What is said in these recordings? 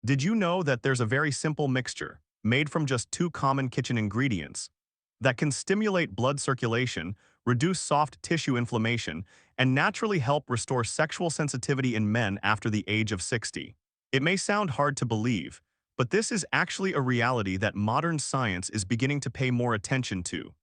Did you know that there's a very simple mixture, made from just two common kitchen ingredients, that can stimulate blood circulation, reduce soft tissue inflammation, and naturally help restore sexual sensitivity in men after the age of 60? It may sound hard to believe, but this is actually a reality that modern science is beginning to pay more attention to.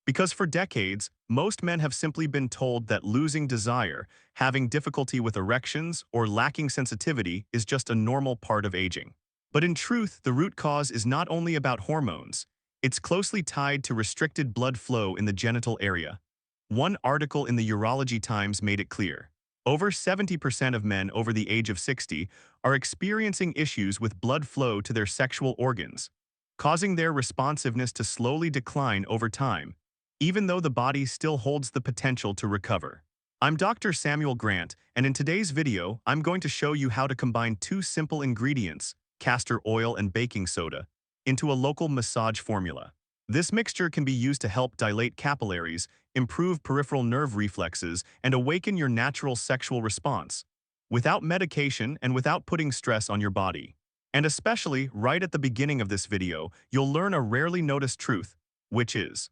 Because for decades, most men have simply been told that losing desire, having difficulty with erections, or lacking sensitivity is just a normal part of aging. But in truth, the root cause is not only about hormones, it's closely tied to restricted blood flow in the genital area. One article in the Urology Times made it clear. Over 70% of men over the age of 60 are experiencing issues with blood flow to their sexual organs, causing their responsiveness to slowly decline over time, even though the body still holds the potential to recover. I'm Dr. Samuel Grant, and in today's video, I'm going to show you how to combine two simple ingredients, castor oil and baking soda, into a local massage formula. This mixture can be used to help dilate capillaries, improve peripheral nerve reflexes, and awaken your natural sexual response, without medication and without putting stress on your body. And especially, right at the beginning of this video, you'll learn a rarely noticed truth, which is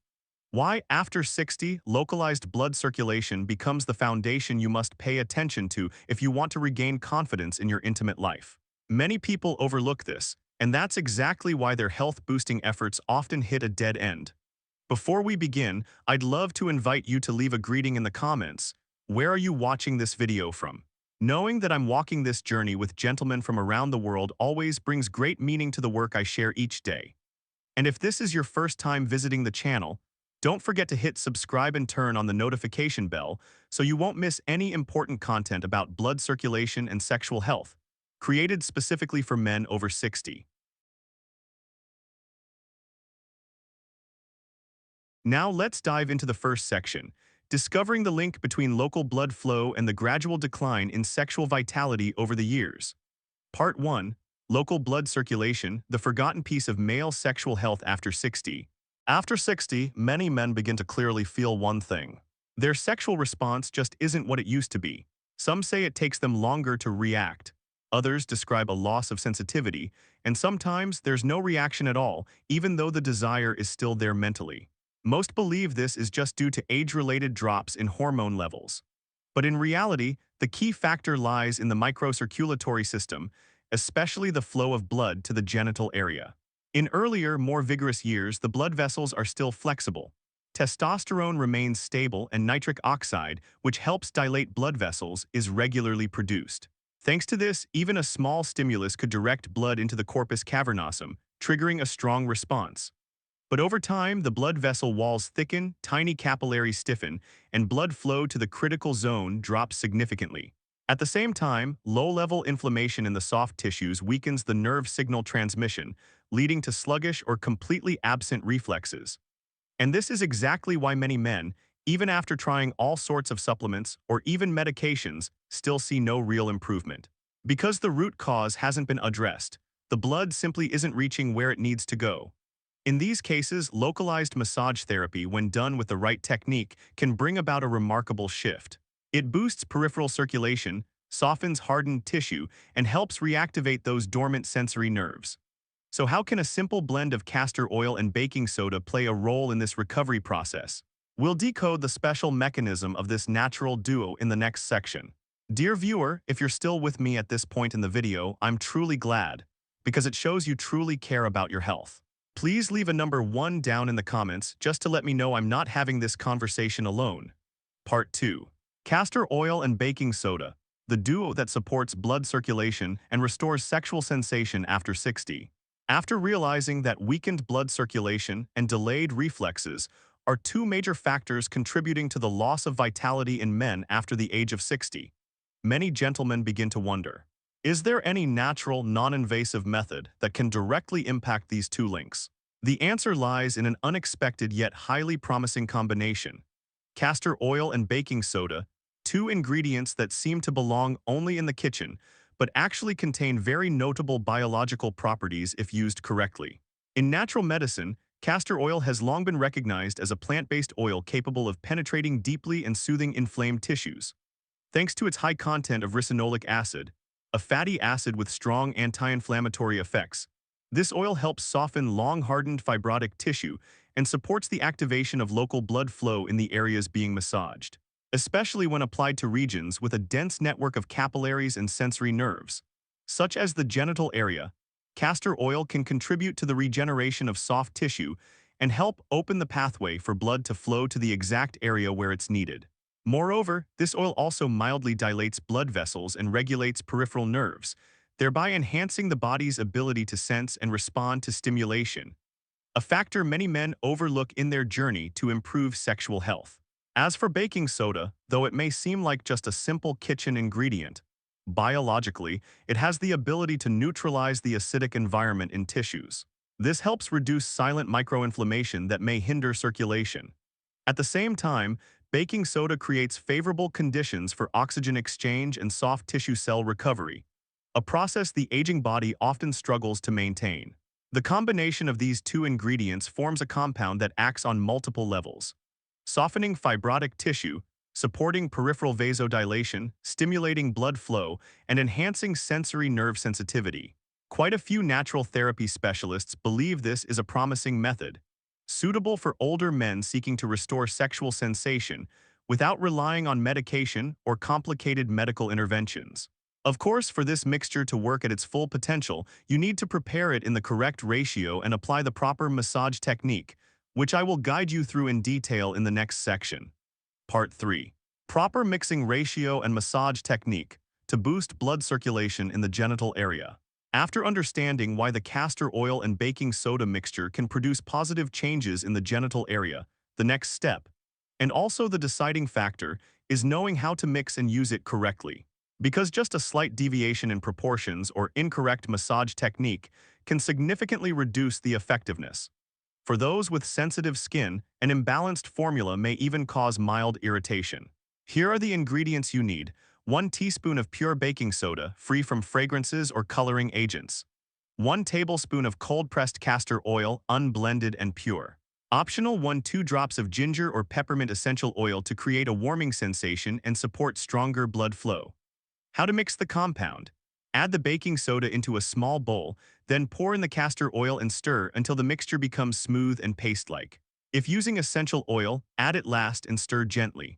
why, after 60, localized blood circulation becomes the foundation you must pay attention to if you want to regain confidence in your intimate life. Many people overlook this, and that's exactly why their health-boosting efforts often hit a dead end. Before we begin, I'd love to invite you to leave a greeting in the comments. Where are you watching this video from? Knowing that I'm walking this journey with gentlemen from around the world always brings great meaning to the work I share each day. And if this is your first time visiting the channel, don't forget to hit subscribe and turn on the notification bell so you won't miss any important content about blood circulation and sexual health, created specifically for men over 60. Now let's dive into the first section, discovering the link between local blood flow and the gradual decline in sexual vitality over the years. Part 1. Local blood circulation, the forgotten piece of male sexual health after 60. After 60, many men begin to clearly feel one thing. Their sexual response just isn't what it used to be. Some say it takes them longer to react. Others describe a loss of sensitivity, and sometimes there's no reaction at all, even though the desire is still there mentally. Most believe this is just due to age-related drops in hormone levels. But in reality, the key factor lies in the microcirculatory system, especially the flow of blood to the genital area. In earlier, more vigorous years, the blood vessels are still flexible. Testosterone remains stable and nitric oxide, which helps dilate blood vessels, is regularly produced. Thanks to this, even a small stimulus could direct blood into the corpus cavernosum, triggering a strong response. But over time, the blood vessel walls thicken, tiny capillaries stiffen, and blood flow to the critical zone drops significantly. At the same time, low-level inflammation in the soft tissues weakens the nerve signal transmission, leading to sluggish or completely absent reflexes. And this is exactly why many men, even after trying all sorts of supplements or even medications, still see no real improvement. Because the root cause hasn't been addressed, the blood simply isn't reaching where it needs to go. In these cases, localized massage therapy, when done with the right technique, can bring about a remarkable shift. It boosts peripheral circulation, softens hardened tissue, and helps reactivate those dormant sensory nerves. So how can a simple blend of castor oil and baking soda play a role in this recovery process? We'll decode the special mechanism of this natural duo in the next section. Dear viewer, if you're still with me at this point in the video, I'm truly glad, because it shows you truly care about your health. Please leave a number 1 down in the comments just to let me know I'm not having this conversation alone. Part 2. Castor oil and baking soda, the duo that supports blood circulation and restores sexual sensation after 60. After realizing that weakened blood circulation and delayed reflexes are two major factors contributing to the loss of vitality in men after the age of 60, many gentlemen begin to wonder, is there any natural, non-invasive method that can directly impact these two links? The answer lies in an unexpected yet highly promising combination: castor oil and baking soda, two ingredients that seem to belong only in the kitchen, but actually contain very notable biological properties if used correctly. In natural medicine, castor oil has long been recognized as a plant-based oil capable of penetrating deeply and soothing inflamed tissues. Thanks to its high content of ricinoleic acid, a fatty acid with strong anti-inflammatory effects. This oil helps soften long-hardened fibrotic tissue and supports the activation of local blood flow in the areas being massaged, especially when applied to regions with a dense network of capillaries and sensory nerves, such as the genital area. Castor oil can contribute to the regeneration of soft tissue and help open the pathway for blood to flow to the exact area where it's needed. Moreover, this oil also mildly dilates blood vessels and regulates peripheral nerves, thereby enhancing the body's ability to sense and respond to stimulation, a factor many men overlook in their journey to improve sexual health. As for baking soda, though it may seem like just a simple kitchen ingredient, biologically, it has the ability to neutralize the acidic environment in tissues. This helps reduce silent microinflammation that may hinder circulation. At the same time, baking soda creates favorable conditions for oxygen exchange and soft tissue cell recovery, a process the aging body often struggles to maintain. The combination of these two ingredients forms a compound that acts on multiple levels, softening fibrotic tissue, supporting peripheral vasodilation, stimulating blood flow, and enhancing sensory nerve sensitivity. Quite a few natural therapy specialists believe this is a promising method, suitable for older men seeking to restore sexual sensation without relying on medication or complicated medical interventions. Of course, for this mixture to work at its full potential, you need to prepare it in the correct ratio and apply the proper massage technique, which I will guide you through in detail in the next section. Part 3. Proper mixing ratio and massage technique to boost blood circulation in the genital area. After understanding why the castor oil and baking soda mixture can produce positive changes in the genital area, the next step, and also the deciding factor, is knowing how to mix and use it correctly. Because just a slight deviation in proportions or incorrect massage technique can significantly reduce the effectiveness. For those with sensitive skin, an imbalanced formula may even cause mild irritation. Here are the ingredients you need: 1 teaspoon of pure baking soda, free from fragrances or coloring agents. 1 tablespoon of cold-pressed castor oil, unblended and pure. Optional 1-2 drops of ginger or peppermint essential oil to create a warming sensation and support stronger blood flow. How to mix the compound. Add the baking soda into a small bowl, then pour in the castor oil and stir until the mixture becomes smooth and paste-like. If using essential oil, add it last and stir gently.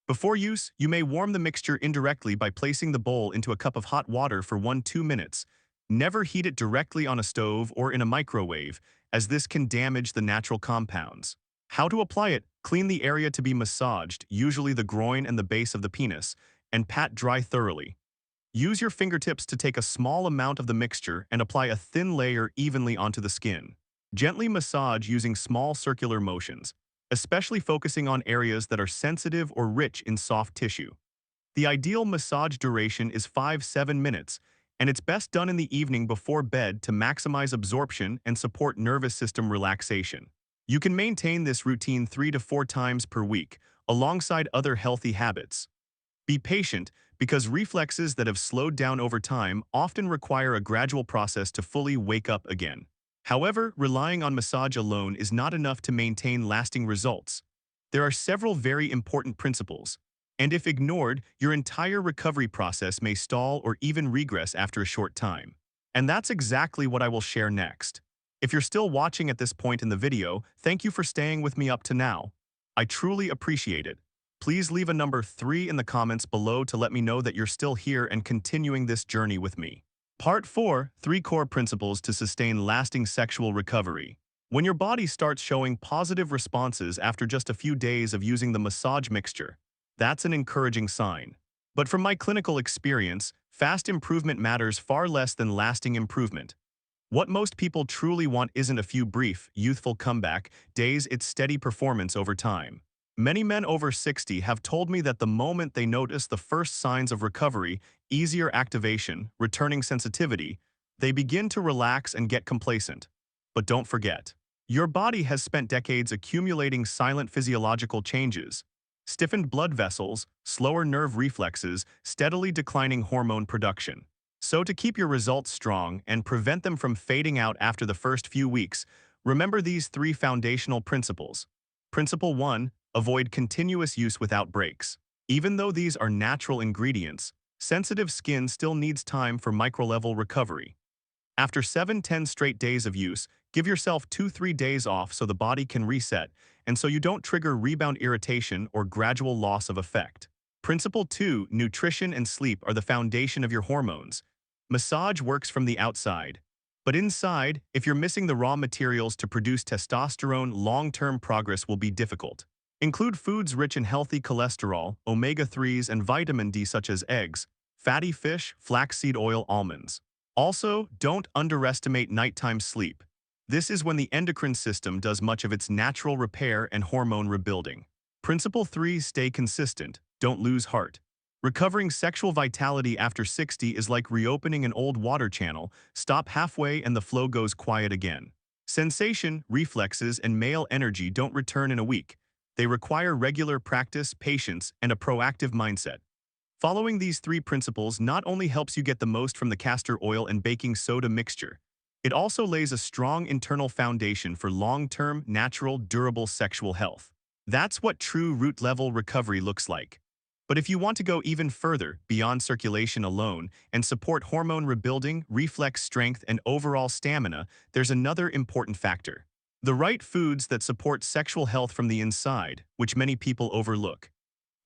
Before use, you may warm the mixture indirectly by placing the bowl into a cup of hot water for 1-2 minutes. Never heat it directly on a stove or in a microwave, as this can damage the natural compounds. How to apply it. Clean the area to be massaged, usually the groin and the base of the penis, and pat dry thoroughly. Use your fingertips to take a small amount of the mixture and apply a thin layer evenly onto the skin. Gently massage using small circular motions, especially focusing on areas that are sensitive or rich in soft tissue. The ideal massage duration is 5-7 minutes, and it's best done in the evening before bed to maximize absorption and support nervous system relaxation. You can maintain this routine 3 to 4 times per week, alongside other healthy habits. Be patient, because reflexes that have slowed down over time often require a gradual process to fully wake up again. However, relying on massage alone is not enough to maintain lasting results. There are several very important principles, and if ignored, your entire recovery process may stall or even regress after a short time. And that's exactly what I will share next. If you're still watching at this point in the video, thank you for staying with me up to now. I truly appreciate it. Please leave a number 3 in the comments below to let me know that you're still here and continuing this journey with me. Part 4. 3 core principles to sustain lasting sexual recovery. When your body starts showing positive responses after just a few days of using the massage mixture, that's an encouraging sign. But from my clinical experience, fast improvement matters far less than lasting improvement. What most people truly want isn't a few brief, youthful comeback days, it's steady performance over time. Many men over 60 have told me that the moment they notice the first signs of recovery, easier activation, returning sensitivity, they begin to relax and get complacent. But don't forget, your body has spent decades accumulating silent physiological changes: stiffened blood vessels, slower nerve reflexes, steadily declining hormone production. So to keep your results strong and prevent them from fading out after the first few weeks, remember these 3 foundational principles. Principle 1. Avoid continuous use without breaks. Even though these are natural ingredients, sensitive skin still needs time for micro-level recovery. After 7-10 straight days of use, give yourself 2-3 days off so the body can reset and so you don't trigger rebound irritation or gradual loss of effect. Principle 2, nutrition and sleep are the foundation of your hormones. Massage works from the outside. But inside, if you're missing the raw materials to produce testosterone, long-term progress will be difficult. Include foods rich in healthy cholesterol, omega-3s, and vitamin D such as eggs, fatty fish, flaxseed oil, almonds. Also, don't underestimate nighttime sleep. This is when the endocrine system does much of its natural repair and hormone rebuilding. Principle 3, stay consistent, don't lose heart. Recovering sexual vitality after 60 is like reopening an old water channel, stop halfway and the flow goes quiet again. Sensation, reflexes, and male energy don't return in a week. They require regular practice, patience, and a proactive mindset. Following these three principles not only helps you get the most from the castor oil and baking soda mixture, it also lays a strong internal foundation for long-term, natural, durable sexual health. That's what true root-level recovery looks like. But if you want to go even further, beyond circulation alone, and support hormone rebuilding, reflex strength, and overall stamina, there's another important factor. The right foods that support sexual health from the inside, which many people overlook.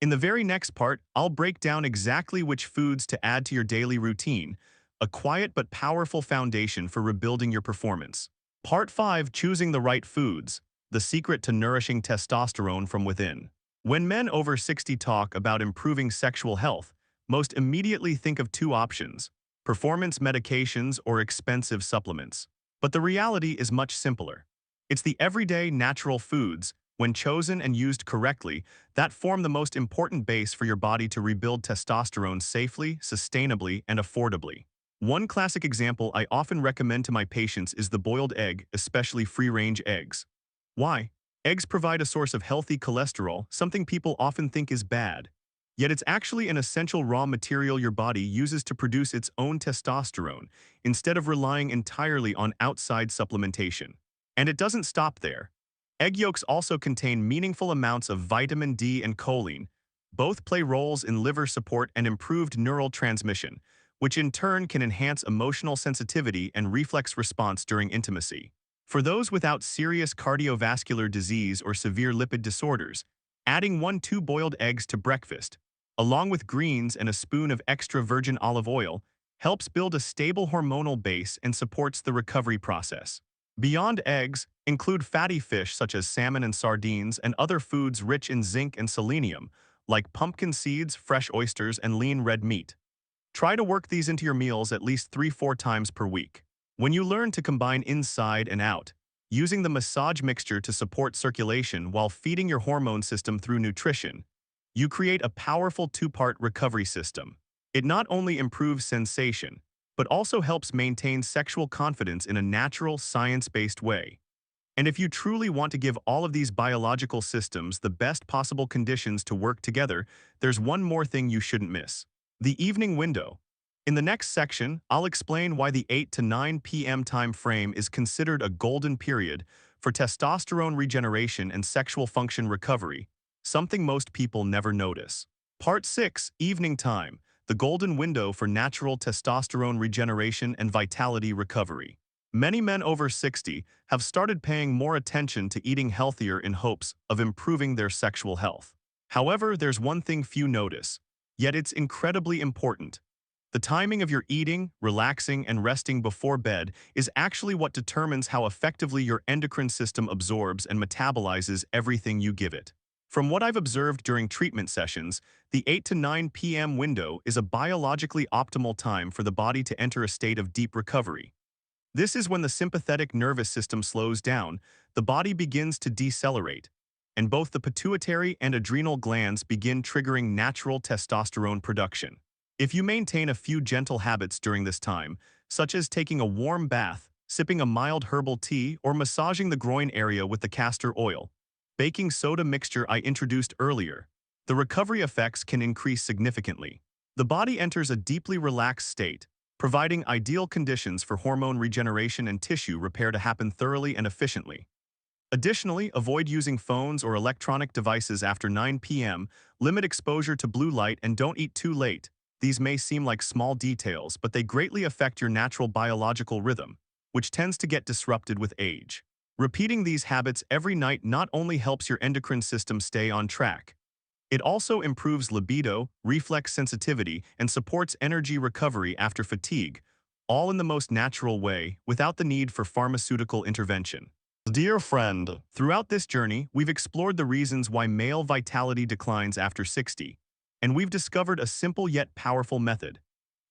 In the very next part, I'll break down exactly which foods to add to your daily routine, a quiet but powerful foundation for rebuilding your performance. Part 5, choosing the right foods, the secret to nourishing testosterone from within. When men over 60 talk about improving sexual health, most immediately think of two options: performance medications or expensive supplements. But the reality is much simpler. It's the everyday natural foods, when chosen and used correctly, that form the most important base for your body to rebuild testosterone safely, sustainably, and affordably. One classic example I often recommend to my patients is the boiled egg, especially free-range eggs. Why? Eggs provide a source of healthy cholesterol, something people often think is bad. Yet it's actually an essential raw material your body uses to produce its own testosterone, instead of relying entirely on outside supplementation. And it doesn't stop there. Egg yolks also contain meaningful amounts of vitamin D and choline. Both play roles in liver support and improved neural transmission, which in turn can enhance emotional sensitivity and reflex response during intimacy. For those without serious cardiovascular disease or severe lipid disorders, adding 1-2 boiled eggs to breakfast, along with greens and a spoon of extra virgin olive oil, helps build a stable hormonal base and supports the recovery process. Beyond eggs, include fatty fish such as salmon and sardines and other foods rich in zinc and selenium, like pumpkin seeds, fresh oysters, and lean red meat. Try to work these into your meals at least 3-4 times per week. When you learn to combine inside and out, using the massage mixture to support circulation while feeding your hormone system through nutrition, you create a powerful two-part recovery system. It not only improves sensation, but also helps maintain sexual confidence in a natural, science-based way. And if you truly want to give all of these biological systems the best possible conditions to work together, there's one more thing you shouldn't miss: the evening window. In the next section, I'll explain why the 8 to 9 p.m. time frame is considered a golden period for testosterone regeneration and sexual function recovery, something most people never notice. Part 6, Evening Time, the golden window for natural testosterone regeneration and vitality recovery. Many men over 60 have started paying more attention to eating healthier in hopes of improving their sexual health. However, there's one thing few notice, yet it's incredibly important. The timing of your eating, relaxing, and resting before bed is actually what determines how effectively your endocrine system absorbs and metabolizes everything you give it. From what I've observed during treatment sessions, the 8 to 9 p.m. window is a biologically optimal time for the body to enter a state of deep recovery. This is when the sympathetic nervous system slows down, the body begins to decelerate, and both the pituitary and adrenal glands begin triggering natural testosterone production. If you maintain a few gentle habits during this time, such as taking a warm bath, sipping a mild herbal tea, or massaging the groin area with the castor oil, baking soda mixture I introduced earlier, the recovery effects can increase significantly. The body enters a deeply relaxed state, providing ideal conditions for hormone regeneration and tissue repair to happen thoroughly and efficiently. Additionally, avoid using phones or electronic devices after 9 p.m., limit exposure to blue light, and don't eat too late. These may seem like small details, but they greatly affect your natural biological rhythm, which tends to get disrupted with age. Repeating these habits every night not only helps your endocrine system stay on track, it also improves libido, reflex sensitivity, and supports energy recovery after fatigue, all in the most natural way, without the need for pharmaceutical intervention. Dear friend, throughout this journey, we've explored the reasons why male vitality declines after 60, and we've discovered a simple yet powerful method.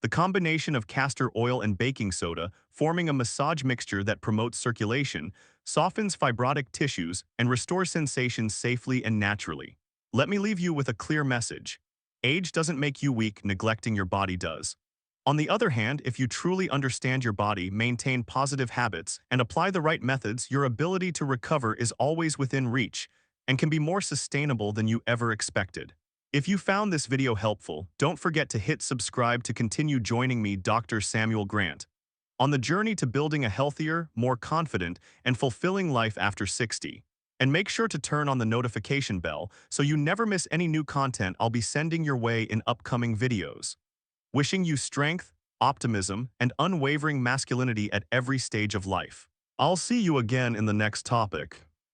The combination of castor oil and baking soda, forming a massage mixture that promotes circulation, softens fibrotic tissues, and restores sensations safely and naturally. Let me leave you with a clear message. Age doesn't make you weak, neglecting your body does. On the other hand, if you truly understand your body, maintain positive habits, and apply the right methods, your ability to recover is always within reach and can be more sustainable than you ever expected. If you found this video helpful, don't forget to hit subscribe to continue joining me, Dr. Samuel Grant, on the journey to building a healthier, more confident, and fulfilling life after 60. And make sure to turn on the notification bell so you never miss any new content I'll be sending your way in upcoming videos. Wishing you strength, optimism, and unwavering masculinity at every stage of life. I'll see you again in the next topic.